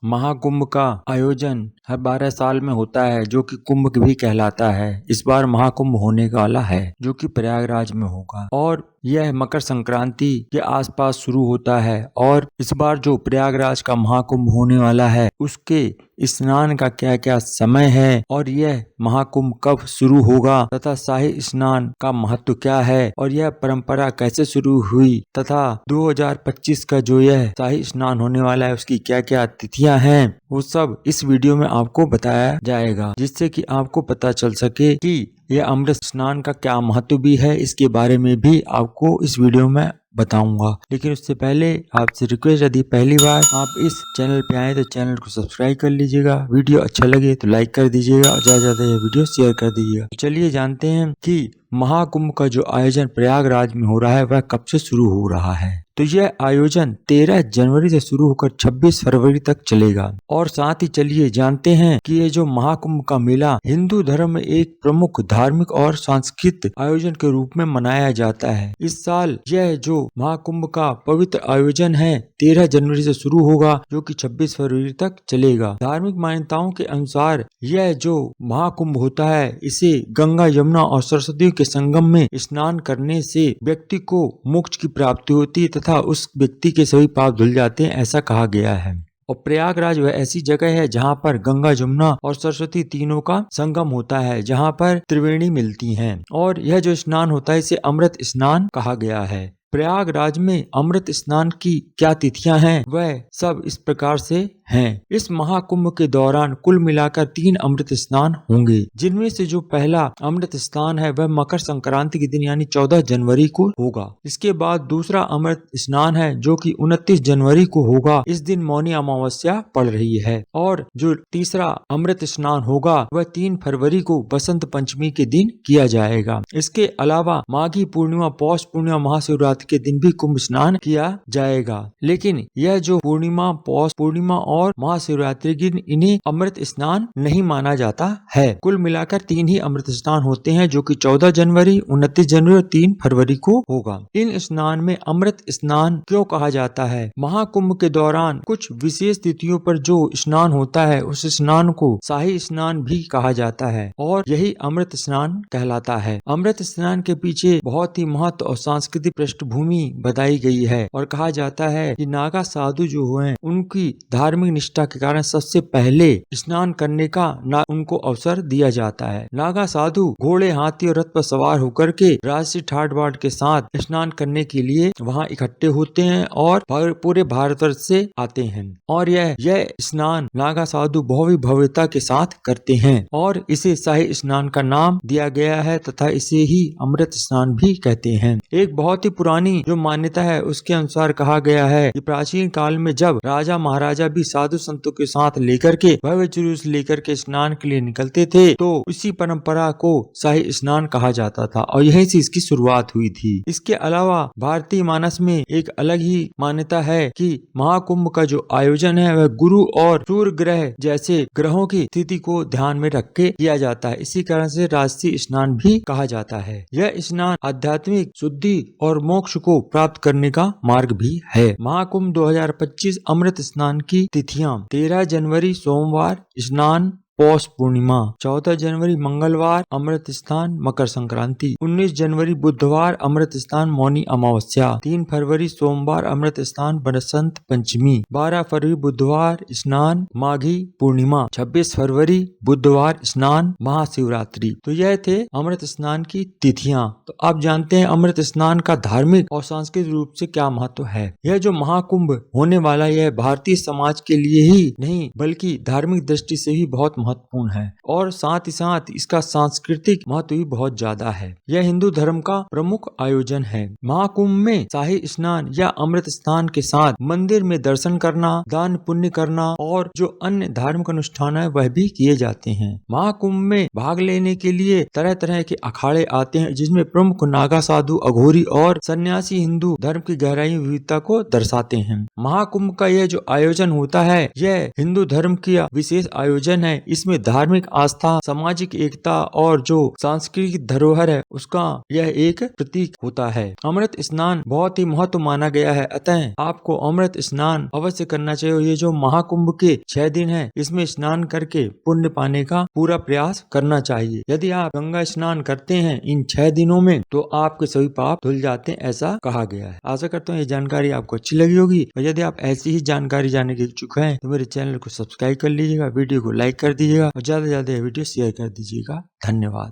महाकुंभ का आयोजन हर 12 साल में होता है, जो कि कुंभ भी कहलाता है। इस बार महाकुंभ होने वाला है, जो कि प्रयागराज में होगा और यह मकर संक्रांति के आसपास शुरू होता है। और इस बार जो प्रयागराज का महाकुंभ होने वाला है, उसके स्नान का क्या क्या समय है और यह महाकुंभ कब शुरू होगा तथा शाही स्नान का महत्व क्या है और यह परंपरा कैसे शुरू हुई तथा 2025 का जो यह शाही स्नान होने वाला है, उसकी क्या क्या तिथियां हैं, वो सब इस वीडियो में आपको बताया जाएगा, जिससे कि आपको पता चल सके कि यह अमृत स्नान का क्या महत्व भी है। इसके बारे में भी आपको इस वीडियो में बताऊंगा। लेकिन उससे पहले आपसे रिक्वेस्ट, यदि पहली बार आप इस चैनल पे आए तो चैनल को सब्सक्राइब कर लीजिएगा। वीडियो अच्छा लगे तो लाइक कर दीजिएगा और ज्यादा ज्यादा यह वीडियो शेयर कर दीजिएगा। चलिए जानते हैं कि महाकुंभ का जो आयोजन प्रयागराज में हो रहा है, वह कब से शुरू हो रहा है। तो यह आयोजन 13 जनवरी से शुरू होकर 26 फरवरी तक चलेगा। और साथ ही चलिए जानते हैं कि ये जो महाकुंभ का मेला हिंदू धर्म में एक प्रमुख धार्मिक और सांस्कृतिक आयोजन के रूप में मनाया जाता है। इस साल यह जो महाकुंभ का पवित्र आयोजन है 13 जनवरी से शुरू होगा, जो कि 26 फरवरी तक चलेगा। धार्मिक मान्यताओं के अनुसार यह जो महाकुंभ होता है, इसे गंगा, यमुना और सरस्वती के संगम में स्नान करने से व्यक्ति को मोक्ष की प्राप्ति होती है तथा उस व्यक्ति के सभी पाप धुल जाते हैं, ऐसा कहा गया है। और प्रयागराज वह ऐसी जगह है जहाँ पर गंगा, यमुना और सरस्वती तीनों का संगम होता है, जहाँ पर त्रिवेणी मिलती हैं। और यह जो स्नान होता है, इसे अमृत स्नान कहा गया है। प्रयागराज में अमृत स्नान की क्या तिथियां हैं, वह सब इस प्रकार से हैं। इस महाकुंभ के दौरान कुल मिलाकर 3 अमृत स्नान होंगे, जिनमें से जो पहला अमृत स्नान है वह मकर संक्रांति के दिन यानी 14 जनवरी को होगा। इसके बाद दूसरा अमृत स्नान है जो कि 29 जनवरी को होगा। इस दिन मौनी अमावस्या पड़ रही है। और जो तीसरा अमृत स्नान होगा वह 3 फरवरी को बसंत पंचमी के दिन किया जाएगा। इसके अलावा माघी पूर्णिमा, पौष पूर्णिमा, महाशिवरात्रि के दिन भी कुंभ स्नान किया जाएगा। लेकिन यह जो पूर्णिमा, पौष पूर्णिमा और महाशिवरात्रि के दिन इन्हें अमृत स्नान नहीं माना जाता है। कुल मिलाकर 3 ही अमृत स्नान होते हैं, जो कि 14 जनवरी, 29 जनवरी और 3 फरवरी को होगा। इन स्नान में अमृत स्नान क्यों कहा जाता है? महाकुंभ के दौरान कुछ विशेष तिथियों पर जो स्नान होता है, उस स्नान को शाही स्नान भी कहा जाता है और यही अमृत स्नान कहलाता है। अमृत स्नान के पीछे बहुत ही महत्व और सांस्कृतिक पृष्ठभूमि बताई गई है और कहा जाता है कि नागा साधु जो हुए, उनकी धार्मिक निष्ठा के कारण सबसे पहले स्नान करने का उनको अवसर दिया जाता है। नागा साधु घोड़े, हाथी और रथ पर सवार होकर के राजसी ठाट बाट के साथ स्नान करने के लिए वहां इकट्ठे होते हैं और पूरे भारतवर्ष से आते हैं। और यह स्नान नागा साधु भव्य भव्यता के साथ करते हैं और इसे शाही स्नान का नाम दिया गया है तथा इसे ही अमृत स्नान भी कहते हैं। एक बहुत ही पुरानी जो मान्यता है, उसके अनुसार कहा गया है कि प्राचीन काल में जब राजा महाराजा भी साधु संतों के साथ लेकर के भव्य जुलूस लेकर के स्नान के लिए निकलते थे, तो इसी परंपरा को शाही स्नान कहा जाता था और यहीं से इसकी शुरुआत हुई थी। इसके अलावा भारतीय मानस में एक अलग ही मान्यता है कि महाकुंभ का जो आयोजन है वह गुरु और सूर्य ग्रह जैसे ग्रहों की स्थिति को ध्यान में रख के किया जाता है। इसी कारण से राजसी स्नान भी कहा जाता है। यह स्नान आध्यात्मिक शुद्धि और मोक्ष को प्राप्त करने का मार्ग भी है। महाकुंभ 2025 अमृत स्नान की तिथियां: 13 जनवरी सोमवार स्नान पौष पूर्णिमा, 14 जनवरी मंगलवार अमृत स्नान मकर संक्रांति, 19 जनवरी बुधवार अमृत स्नान मौनी अमावस्या, 3 फरवरी सोमवार अमृत स्नान बसंत पंचमी, 12 फरवरी बुधवार स्नान माघी पूर्णिमा, 26 फरवरी बुधवार स्नान महाशिवरात्रि। तो यह थे अमृत स्नान की तिथियां। तो आप जानते हैं अमृत स्नान का धार्मिक और सांस्कृतिक रूप से क्या महत्व है। यह जो महाकुंभ होने वाला, यह भारतीय समाज के लिए ही नहीं बल्कि धार्मिक दृष्टि से भी बहुत महत्वपूर्ण है और साथ ही साथ इसका सांस्कृतिक महत्व भी बहुत ज्यादा है। यह हिंदू धर्म का प्रमुख आयोजन है। महाकुंभ में शाही स्नान या अमृत स्नान के साथ मंदिर में दर्शन करना, दान पुण्य करना और जो अन्य धार्मिक अनुष्ठान है वह भी किए जाते हैं। महाकुंभ में भाग लेने के लिए तरह तरह के अखाड़े आते हैं, जिसमें प्रमुख नागा साधु, अघोरी और सन्यासी हिंदू धर्म की गहराई विविधता को दर्शाते हैं। महाकुंभ का यह जो आयोजन होता है, यह हिंदू धर्म का विशेष आयोजन है। इसमें धार्मिक आस्था, सामाजिक एकता और जो सांस्कृतिक धरोहर है उसका यह एक प्रतीक होता है। अमृत स्नान बहुत ही महत्व माना गया है, अतः आपको अमृत स्नान अवश्य करना चाहिए। ये जो महाकुंभ के 6 दिन है इसमें स्नान करके पुण्य पाने का पूरा प्रयास करना चाहिए। यदि आप गंगा स्नान करते हैं इन 6 दिनों में तो आपके सभी पाप धुल जाते हैं, ऐसा कहा गया है। आशा करता हूँ ये जानकारी आपको अच्छी लगी होगी और यदि आप ऐसी ही जानकारी जानने के इच्छुक हैं तो मेरे चैनल को सब्सक्राइब कर लीजिएगा, वीडियो को लाइक कर दीजिएगा और ज्यादा से ज्यादा वीडियो शेयर कर दीजिएगा। धन्यवाद।